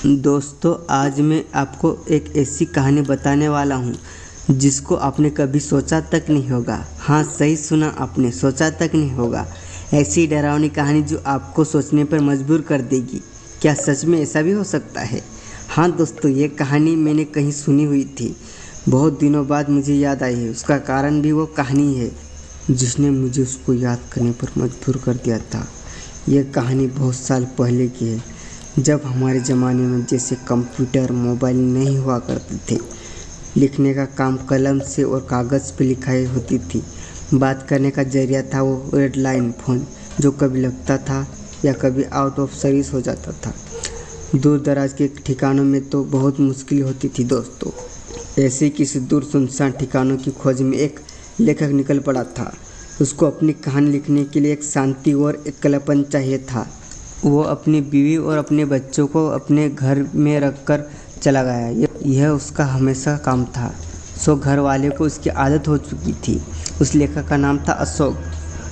दोस्तों, आज मैं आपको एक ऐसी कहानी बताने वाला हूँ जिसको आपने कभी सोचा तक नहीं होगा। हाँ, सही सुना आपने, सोचा तक नहीं होगा। ऐसी डरावनी कहानी जो आपको सोचने पर मजबूर कर देगी। क्या सच में ऐसा भी हो सकता है? हाँ दोस्तों, ये कहानी मैंने कहीं सुनी हुई थी। बहुत दिनों बाद मुझे याद आई है। उसका कारण भी वो कहानी है जिसने मुझे उसको याद करने पर मजबूर कर दिया था। यह कहानी बहुत साल पहले की है, जब हमारे ज़माने में जैसे कंप्यूटर मोबाइल नहीं हुआ करते थे। लिखने का काम कलम से और कागज़ पे लिखाई होती थी। बात करने का जरिया था वो रेड लाइन फ़ोन, जो कभी लगता था या कभी आउट ऑफ सर्विस हो जाता था। दूर दराज के ठिकानों में तो बहुत मुश्किल होती थी दोस्तों। ऐसे ही किसी दूर सुनसान ठिकानों की खोज में एक लेखक निकल पड़ा था। उसको अपनी कहानी लिखने के लिए एक शांति और एकलापन चाहिए था। वो अपनी बीवी और अपने बच्चों को अपने घर में रखकर चला गया। यह उसका हमेशा काम था। घर वाले को उसकी आदत हो चुकी थी। उस लेखक का नाम था अशोक।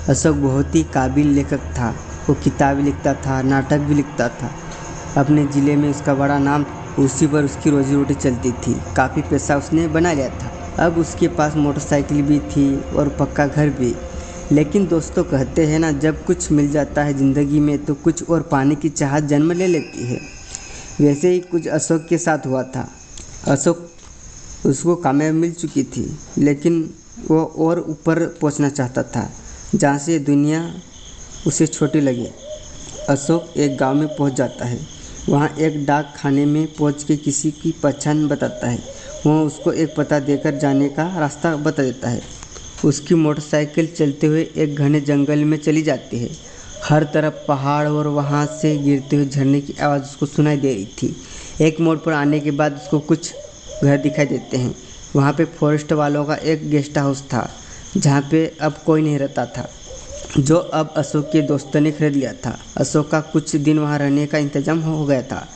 अशोक बहुत ही काबिल लेखक था। वो किताबें लिखता था, नाटक भी लिखता था। अपने ज़िले में उसका बड़ा नाम, उसी पर उसकी रोजी रोटी चलती थी। काफ़ी पैसा उसने बना लिया था। अब उसके पास मोटरसाइकिल भी थी और पक्का घर भी। लेकिन दोस्तों, कहते हैं ना, जब कुछ मिल जाता है ज़िंदगी में तो कुछ और पाने की चाहत जन्म ले लेती है। वैसे ही कुछ अशोक के साथ हुआ था। अशोक उसको कामयाबी मिल चुकी थी, लेकिन वो और ऊपर पहुंचना चाहता था, जहाँ से दुनिया उसे छोटी लगे। अशोक एक गांव में पहुंच जाता है। वहाँ एक डाक खाने में पहुँच के किसी की पहचान बताता है। वो उसको एक पता देकर जाने का रास्ता बता देता है। उसकी मोटरसाइकिल चलते हुए एक घने जंगल में चली जाती है। हर तरफ पहाड़ और वहाँ से गिरते हुए झरने की आवाज़ उसको सुनाई दे रही थी। एक मोड़ पर आने के बाद उसको कुछ घर दिखाई देते हैं। वहाँ पे फॉरेस्ट वालों का एक गेस्ट हाउस था, जहाँ पे अब कोई नहीं रहता था, जो अब अशोक के दोस्तों ने खरीद लिया था। अशोक का कुछ दिन वहाँ रहने का इंतजाम हो गया था।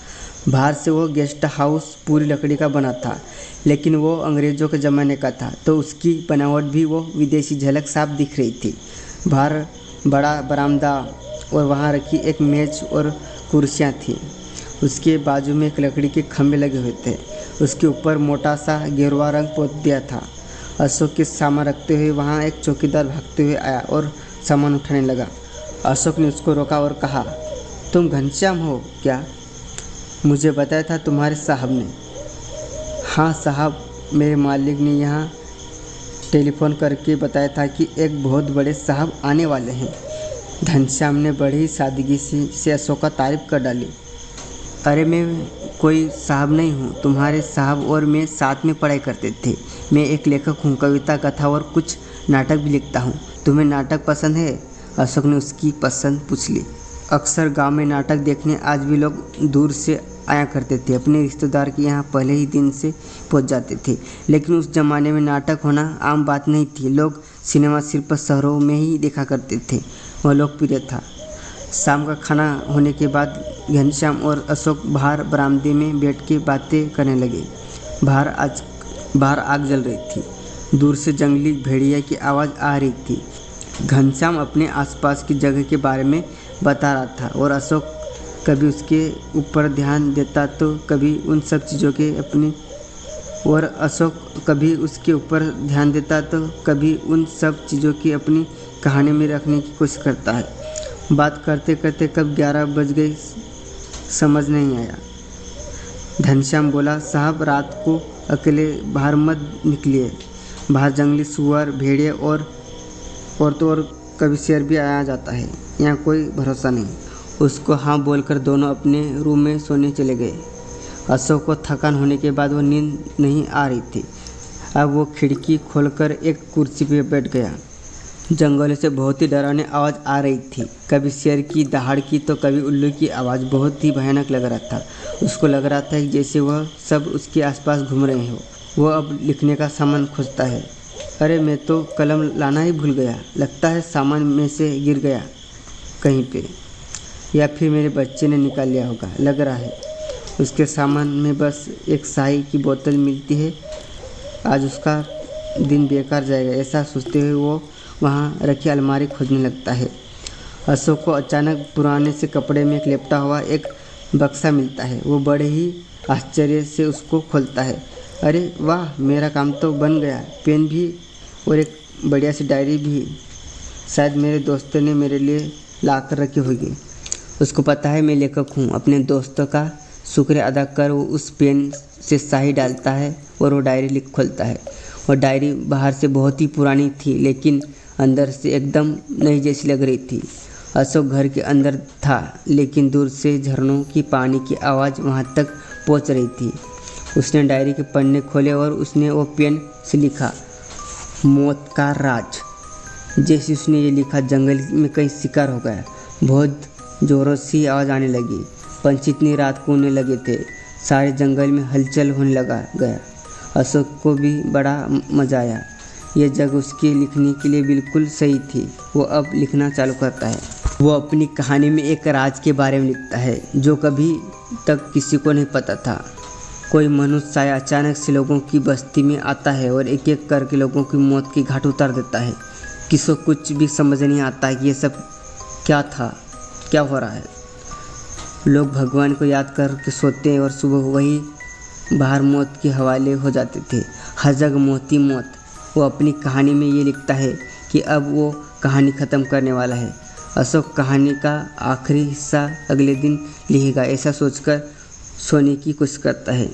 बाहर से वो गेस्ट हाउस पूरी लकड़ी का बना था, लेकिन वो अंग्रेज़ों के ज़माने का था, तो उसकी बनावट भी वो विदेशी झलक साफ दिख रही थी। बाहर बड़ा बरामदा और वहाँ रखी एक मेज़ और कुर्सियाँ थीं। उसके बाजू में एक लकड़ी के खंभे लगे हुए थे। उसके ऊपर मोटा सा गेरुआ रंग पोत दिया था। अशोक के सामान रखते हुए वहाँ एक चौकीदार भागते हुए आया और सामान उठाने लगा। अशोक ने उसको रोका और कहा, तुम घनश्याम हो क्या? मुझे बताया था तुम्हारे साहब ने। हाँ साहब, मेरे मालिक ने यहाँ टेलीफोन करके बताया था कि एक बहुत बड़े साहब आने वाले हैं। घनश्याम ने बड़ी सादगी से अशोक का तारीफ कर डाली। अरे मैं कोई साहब नहीं हूँ। तुम्हारे साहब और मैं साथ में पढ़ाई करते थे। मैं एक लेखक हूँ, कविता, कथा और कुछ नाटक भी लिखता हूँ। तुम्हें नाटक पसंद है? अशोक ने उसकी पसंद पूछ ली। अक्सर गांव में नाटक देखने आज भी लोग दूर से आया करते थे। अपने रिश्तेदार के यहाँ पहले ही दिन से पहुँच जाते थे। लेकिन उस ज़माने में नाटक होना आम बात नहीं थी। लोग सिनेमा सिर्फ शहरों में ही देखा करते थे। वह लोकप्रिय था। शाम का खाना होने के बाद घनश्याम और अशोक बाहर बरामदे में बैठ के बातें करने लगे। बाहर आग जल रही थी। दूर से जंगली भेड़िया की आवाज़ आ रही थी। घनश्याम अपने आसपास की जगह के बारे में बता रहा था और अशोक कभी उसके ऊपर ध्यान देता तो कभी उन सब चीज़ों के अपनी और अशोक कभी उसके ऊपर ध्यान देता तो कभी उन सब चीज़ों की अपनी कहानी में रखने की कोशिश करता है। बात करते करते कब 11 बज गई समझ नहीं आया। घनश्याम बोला, साहब रात को अकेले बाहर मत निकलिए। बाहर जंगली सुअर, भेड़िए और कभी शेर भी आया जाता है। यहाँ कोई भरोसा नहीं। उसको हाँ बोलकर दोनों अपने रूम में सोने चले गए। अशोक को थकान होने के बाद वो नींद नहीं आ रही थी। अब वो खिड़की खोलकर एक कुर्सी पर बैठ गया। जंगलों से बहुत ही डरावनी आवाज़ आ रही थी। कभी शेर की दहाड़ की तो कभी उल्लू की आवाज़। बहुत ही भयानक लग रहा था। उसको लग रहा था जैसे वह सब उसके आसपास घूम रहे हो। वो अब लिखने का सामान खोजता है। अरे मैं तो कलम लाना ही भूल गया। लगता है सामान में से गिर गया कहीं पे, या फिर मेरे बच्चे ने निकाल लिया होगा। लग रहा है उसके सामान में बस एक शाही की बोतल मिलती है। आज उसका दिन बेकार जाएगा। ऐसा सोचते हुए वो वहाँ रखी अलमारी खोजने लगता है। अशोक को अचानक पुराने से कपड़े में लेपटा हुआ एक बक्सा मिलता है। वो बड़े ही आश्चर्य से उसको खोलता है। अरे वाह, मेरा काम तो बन गया, पेन भी और एक बढ़िया सी डायरी भी। शायद मेरे दोस्तों ने मेरे लिए ला कर रखी होगी। उसको पता है मैं लेखक हूँ। अपने दोस्तों का शुक्रिया अदा कर वो उस पेन से स्याही डालता है और वो डायरी लिख खोलता है। और डायरी बाहर से बहुत ही पुरानी थी, लेकिन अंदर से एकदम नई जैसी लग रही थी। अशोक घर के अंदर था, लेकिन दूर से झरनों की पानी की आवाज़ वहाँ तक पहुँच रही थी। उसने डायरी के पन्ने खोले और उसने वो पेन से लिखा, मौत का राज। जैसे उसने ये लिखा, जंगल में कहीं शिकार हो गया। बहुत ज़ोरों से आवाज़ आने लगी। पंछी इतनी रात को उड़ने लगे थे। सारे जंगल में हलचल होने लगा गया। अशोक को भी बड़ा मज़ा आया। यह जगह उसके लिखने के लिए बिल्कुल सही थी। वो अब लिखना चालू करता है। वो अपनी कहानी में एक राज के बारे में लिखता है जो कभी तक किसी को नहीं पता था। कोई मनुष्य साया अचानक से लोगों की बस्ती में आता है और एक एक करके लोगों की मौत की घाट उतार देता है। किसी को कुछ भी समझ नहीं आता कि ये सब क्या था, क्या हो रहा है। लोग भगवान को याद करके सोते हैं और सुबह वही बाहर मौत के हवाले हो जाते थे। हर जगह मौत ही मौत। वो अपनी कहानी में ये लिखता है कि अब वो कहानी ख़त्म करने वाला है। अशोक कहानी का आखिरी हिस्सा अगले दिन लिखेगा, ऐसा सोचकर सोने की कोशिश करता है।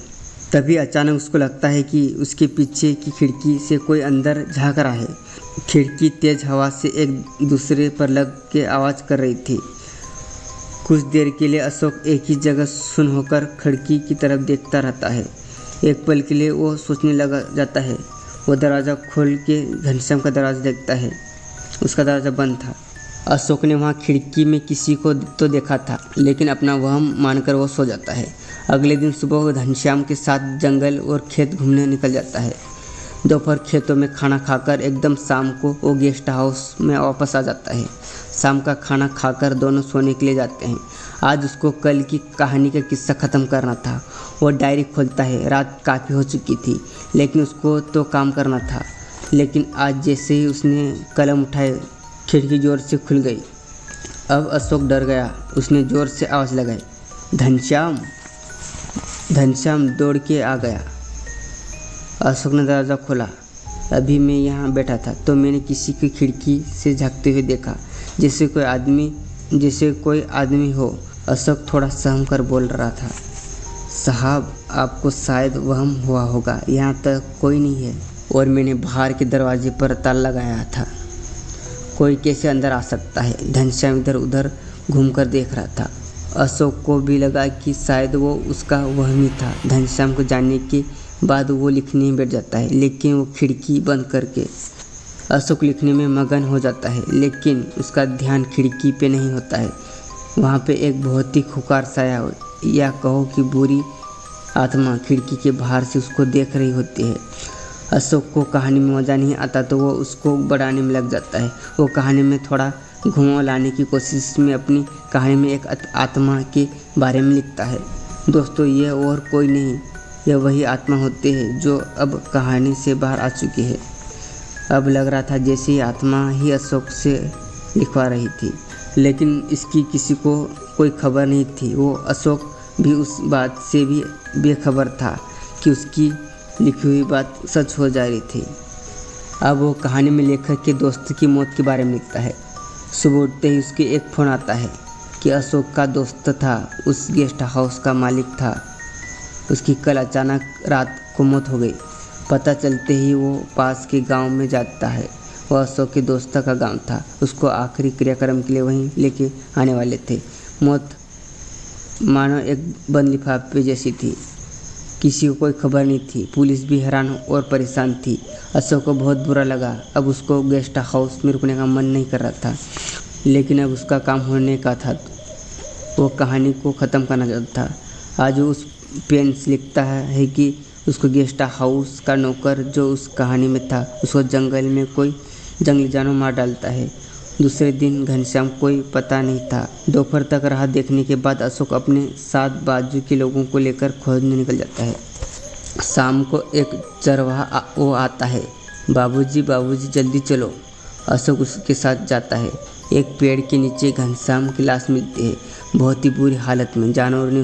तभी अचानक उसको लगता है कि उसके पीछे की खिड़की से कोई अंदर झांक रहा है। खिड़की तेज हवा से एक दूसरे पर लग के आवाज़ कर रही थी। कुछ देर के लिए अशोक एक ही जगह सुन्न होकर खिड़की की तरफ देखता रहता है। एक पल के लिए वो सोचने लग जाता है। वो दरवाज़ा खोल के घनश्याम का दरवाज़ा देखता है। उसका दरवाज़ा बंद था। अशोक ने वहाँ खिड़की में किसी को तो देखा था, लेकिन अपना वहम मानकर वो सो जाता है। अगले दिन सुबह वो घनश्याम के साथ जंगल और खेत घूमने निकल जाता है। दोपहर खेतों में खाना खाकर एकदम शाम को वो गेस्ट हाउस में वापस आ जाता है। शाम का खाना खाकर दोनों सोने के लिए जाते हैं। आज उसको कल की कहानी का किस्सा ख़त्म करना था। वो डायरी खोलता है। रात काफ़ी हो चुकी थी, लेकिन उसको तो काम करना था। लेकिन आज जैसे ही उसने कलम उठाए, खिड़की ज़ोर से खुल गई। अब अशोक डर गया। उसने ज़ोर से आवाज़ लगाई, घनश्याम। घनश्याम दौड़ के आ गया। अशोक ने दरवाज़ा खोला। अभी मैं यहाँ बैठा था तो मैंने किसी की खिड़की से झांकते हुए देखा, जैसे कोई आदमी हो। अशोक थोड़ा सहम कर बोल रहा था, साहब आपको शायद वहम हुआ होगा, यहाँ तक कोई नहीं है और मैंने बाहर के दरवाजे पर ताला लगाया था। कोई कैसे अंदर आ सकता है? घनश्याम इधर उधर घूमकर देख रहा था। अशोक को भी लगा कि शायद वो उसका वहम ही था। घनश्याम को जानने के बाद वो लिखने में बैठ जाता है, लेकिन वो खिड़की बंद करके अशोक लिखने में मगन हो जाता है। लेकिन उसका ध्यान खिड़की पे नहीं होता है। वहाँ पे एक बहुत ही खुकार साया या कहो कि बुरी आत्मा खिड़की के बाहर से उसको देख रही होती है। अशोक को कहानी में मज़ा नहीं आता तो वो उसको बढ़ाने में लग जाता है। वो कहानी में थोड़ा घुमाव लाने की कोशिश में अपनी कहानी में एक आत्मा के बारे में लिखता है। दोस्तों, ये और कोई नहीं, यह वही आत्मा होते हैं जो अब कहानी से बाहर आ चुकी है। अब लग रहा था जैसे ही आत्मा ही अशोक से लिखवा रही थी, लेकिन इसकी किसी को कोई खबर नहीं थी। वो अशोक भी उस बात से भी बेखबर था कि उसकी लिखी हुई बात सच हो जा रही थी। अब वो कहानी में लेखक के दोस्त की मौत के बारे में लिखता है। सुबह उठते ही उसके एक फ़ोन आता है कि अशोक का दोस्त था, उस गेस्ट हाउस का मालिक था, उसकी कल अचानक रात को मौत हो गई। पता चलते ही वो पास के गांव में जाता है। वह अशोक के दोस्त का गांव था। उसको आखिरी क्रियाक्रम के लिए वहीं लेके आने वाले थे। मौत मानो एक बंद लिफाफे जैसी थी। किसी को कोई खबर नहीं थी। पुलिस भी हैरान और परेशान थी। अशोक को बहुत बुरा लगा। अब उसको गेस्ट हाउस में रुकने का मन नहीं कर रहा था, लेकिन अब उसका काम होने का था। वो कहानी को ख़त्म करना चाहता था। आज वो उस पेन से लिखता है कि उसको गेस्ट हाउस का नौकर जो उस कहानी में था, उसको जंगल में कोई जंगली जानवर मार डालता है। दूसरे दिन घनश्याम कोई पता नहीं था। दोपहर तक राह देखने के बाद अशोक अपने साथ बाजू के लोगों को लेकर खोजने निकल जाता है। शाम को एक चरवाहा वो आता है। बाबूजी बाबूजी जल्दी चलो। अशोक उसके साथ जाता है। एक पेड़ के नीचे घनश्याम की लाश मिलती है। बहुत ही बुरी हालत में। जानवरों ने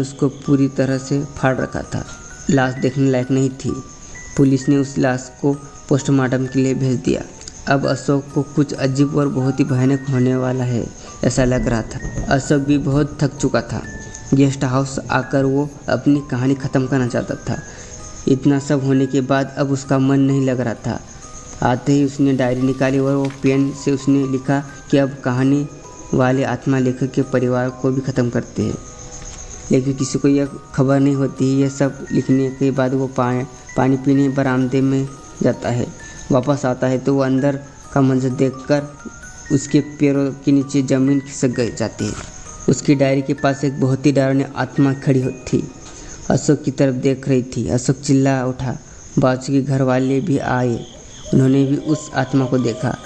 उसको पूरी तरह से फाड़ रखा था। लाश देखने लायक नहीं थी। पुलिस ने उस लाश को पोस्टमार्टम के लिए भेज दिया। अब अशोक को कुछ अजीब और बहुत ही भयानक होने वाला है ऐसा लग रहा था। अशोक भी बहुत थक चुका था। गेस्ट हाउस आकर वो अपनी कहानी ख़त्म करना चाहता था। इतना सब होने के बाद अब उसका मन नहीं लग रहा था। आते ही उसने डायरी निकाली और वो पेन से उसने लिखा कि अब कहानी वाले आत्मा लेखक के परिवार को भी ख़त्म करते हैं। लेकिन किसी को यह खबर नहीं होती। यह सब लिखने के बाद वो पानी पीने बरामदे में जाता है। वापस आता है तो वो अंदर का मंजर देखकर उसके पैरों के नीचे ज़मीन खिसक जाती है। उसकी डायरी के पास एक बहुत ही डरावनी आत्मा खड़ी थी। अशोक की तरफ देख रही थी। अशोक चिल्ला उठा। बाजू के घर वाले भी आए। उन्होंने भी उस आत्मा को देखा।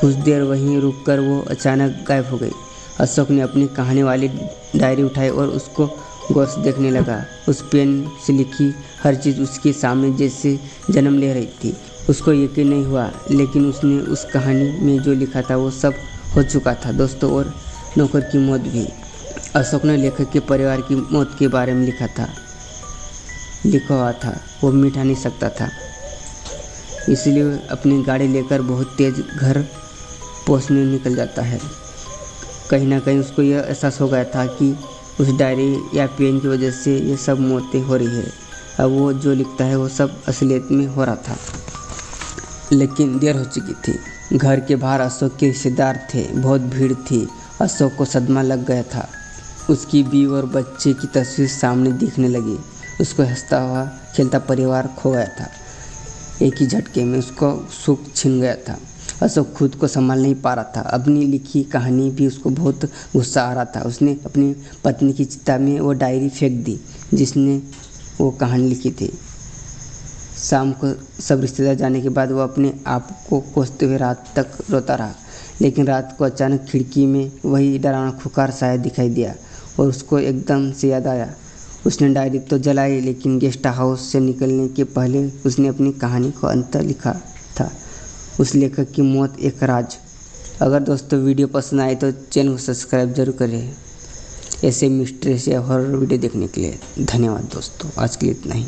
कुछ देर वहीं रुककर वो अचानक गायब हो गई। अशोक ने अपनी कहानी वाली डायरी उठाई और उसको गौर से देखने लगा। उस पेन से लिखी हर चीज़ उसके सामने जैसे जन्म ले रही थी। उसको यकीन नहीं हुआ, लेकिन उसने उस कहानी में जो लिखा था वो सब हो चुका था। दोस्तों और नौकर की मौत भी। अशोक ने लेखक के परिवार की मौत के बारे में लिखा हुआ था। वो मिटा नहीं सकता था, इसलिए अपनी गाड़ी लेकर बहुत तेज़ घर पहुंचने निकल जाता है। कहीं ना कहीं उसको यह एहसास हो गया था कि उस डायरी या पेन की वजह से ये सब मौतें हो रही है। अब वो जो लिखता है वो सब असलियत में हो रहा था, लेकिन देर हो चुकी थी। घर के बाहर अशोक के रिश्तेदार थे। बहुत भीड़ थी। अशोक को सदमा लग गया था। उसकी बीवी और बच्चे की तस्वीर सामने दिखने लगी। उसको हंसता हुआ खेलता परिवार खो गया था। एक ही झटके में उसको सुख छिन गया था। अशोक खुद को संभाल नहीं पा रहा था। अपनी लिखी कहानी भी उसको बहुत गुस्सा आ रहा था। उसने अपनी पत्नी की चिता में वो डायरी फेंक दी जिसने वो कहानी लिखी थी। शाम को सब रिश्तेदार जाने के बाद वो अपने आप को कोसते हुए रात तक रोता रहा। लेकिन रात को अचानक खिड़की में वही डरावना खुकार साया दिखाई दिया और उसको एकदम से याद आया। उसने डायरी तो जलाई, लेकिन गेस्ट हाउस से निकलने के पहले उसने अपनी कहानी को अंत लिखा था। उस लेखक की मौत एक राज। अगर दोस्तों वीडियो पसंद आए तो चैनल को सब्सक्राइब जरूर करें। ऐसे मिस्ट्री या हॉरर वीडियो देखने के लिए धन्यवाद दोस्तों। आज के लिए इतना ही।